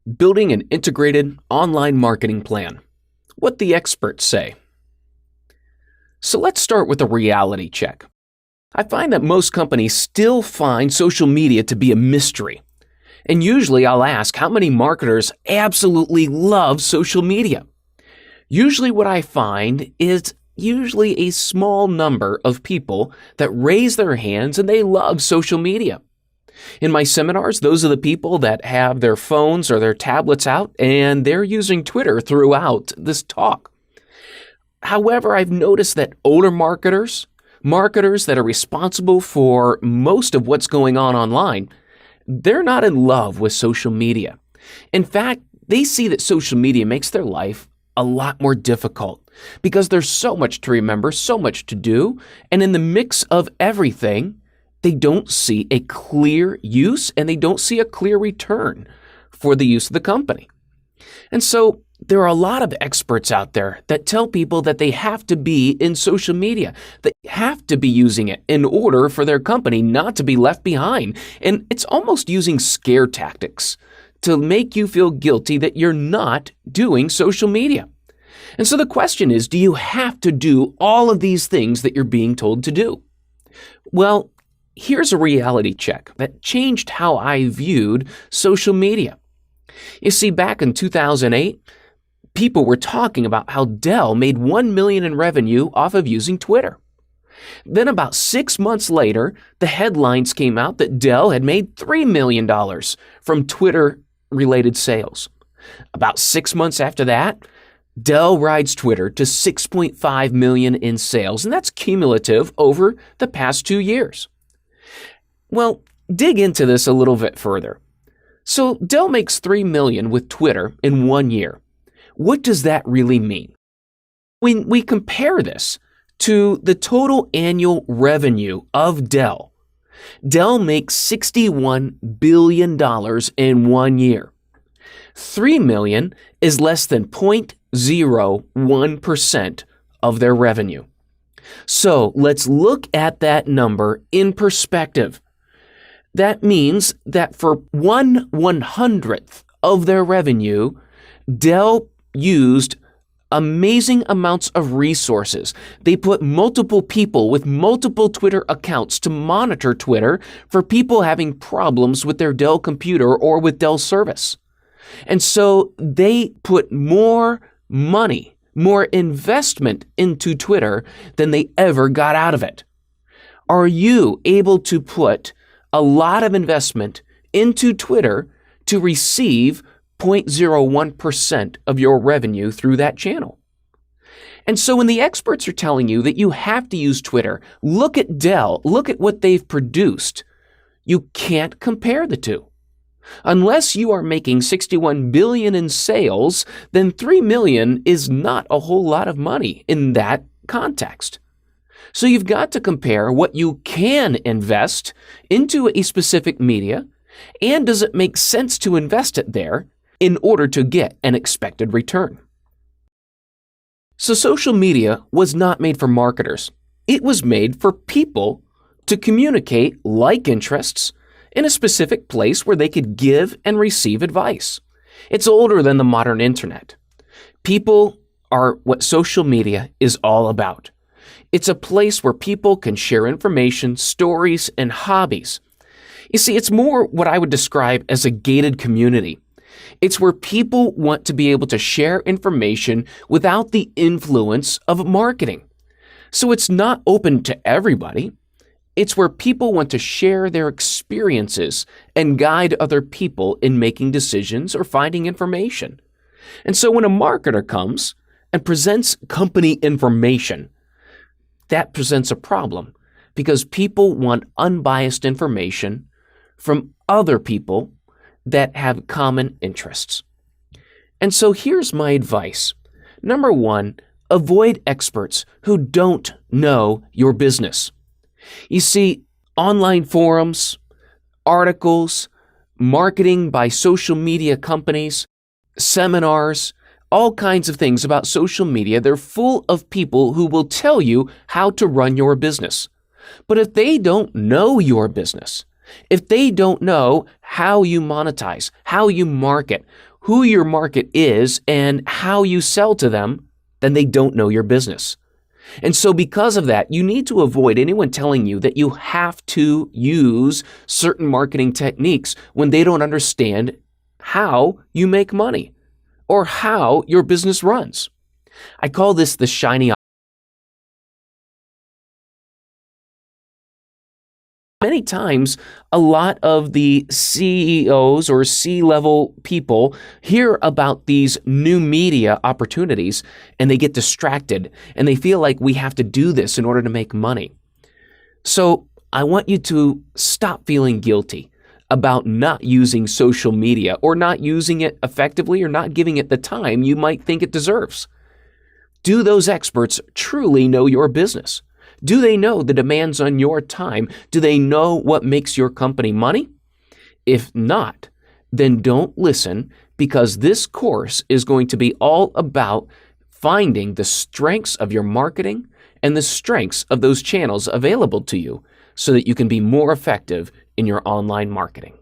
Building an integrated online marketing plan. What the experts say. So let's start with a reality check. I find that most companies still find social media to be a mystery. And usually I'll ask how many marketers absolutely love social media. Usually what I find is usually a small number of people that raise their hands and they love social media. In my seminars, those are the people that have their phones or their tablets out and they're using Twitter throughout this talk. However, I've noticed that older marketers that are responsible for most of what's going on online, they're not in love with social media. In fact, they see that social media makes their life a lot more difficult because there's so much to remember, so much to do, and in the mix of everything, they don't see a clear use and they don't see a clear return for the use of the company. And so there are a lot of experts out there that tell people that they have to be in social media. They have to be using it in order for their company not to be left behind. And it's almost using scare tactics to make you feel guilty that you're not doing social media. And so the question is, do you have to do all of these things that you're being told to do? Well, here's a reality check that changed how I viewed social media. You see, back in 2008, people were talking about how Dell made $1 million in revenue off of using Twitter. Then about 6 months later, the headlines came out that Dell had made $3 million from Twitter-related sales. About 6 months after that, Dell rides Twitter to $6.5 million in sales, and that's cumulative over the past 2 years. Well, dig into this a little bit further. So Dell makes $3 million with Twitter in 1 year. What does that really mean? When we compare this to the total annual revenue of Dell, Dell makes $61 billion in 1 year. $3 million is less than 0.01% of their revenue. So let's look at that number in perspective. That means that for 1/100th of their revenue, Dell used amazing amounts of resources. They put multiple people with multiple Twitter accounts to monitor Twitter for people having problems with their Dell computer or with Dell service. And so they put more money, more investment into Twitter than they ever got out of it. Are you able to put a lot of investment into Twitter to receive 0.01% of your revenue through that channel? And so when the experts are telling you that you have to use Twitter, look at Dell, look at what they've produced. You can't compare the two. Unless you are making $61 billion in sales, then $3 million is not a whole lot of money in that context. So you've got to compare what you can invest into a specific media, and does it make sense to invest it there in order to get an expected return. So social media was not made for marketers. It was made for people to communicate like interests in a specific place where they could give and receive advice. It's older than the modern internet. People are what social media is all about. It's a place where people can share information, stories, and hobbies. You see, it's more what I would describe as a gated community. It's where people want to be able to share information without the influence of marketing. So it's not open to everybody. It's where people want to share their experiences and guide other people in making decisions or finding information. And so when a marketer comes and presents company information, that presents a problem because people want unbiased information from other people that have common interests. And so here's my advice. Number one, avoid experts who don't know your business. You see, online forums, articles, marketing by social media companies, seminars, all kinds of things about social media, they're full of people who will tell you how to run your business. But if they don't know your business, if they don't know how you monetize, how you market, who your market is and how you sell to them, then they don't know your business. And so because of that, you need to avoid anyone telling you that you have to use certain marketing techniques when they don't understand how you make money or how your business runs. I call this the shiny object. Many times, a lot of the CEOs or C-level people hear about these new media opportunities and they get distracted and they feel like we have to do this in order to make money. So I want you to stop feeling guilty about not using social media or not using it effectively or not giving it the time you might think it deserves. Do those experts truly know your business? Do they know the demands on your time? Do they know what makes your company money? If not, then don't listen, because this course is going to be all about finding the strengths of your marketing and the strengths of those channels available to you so that you can be more effective in your online marketing.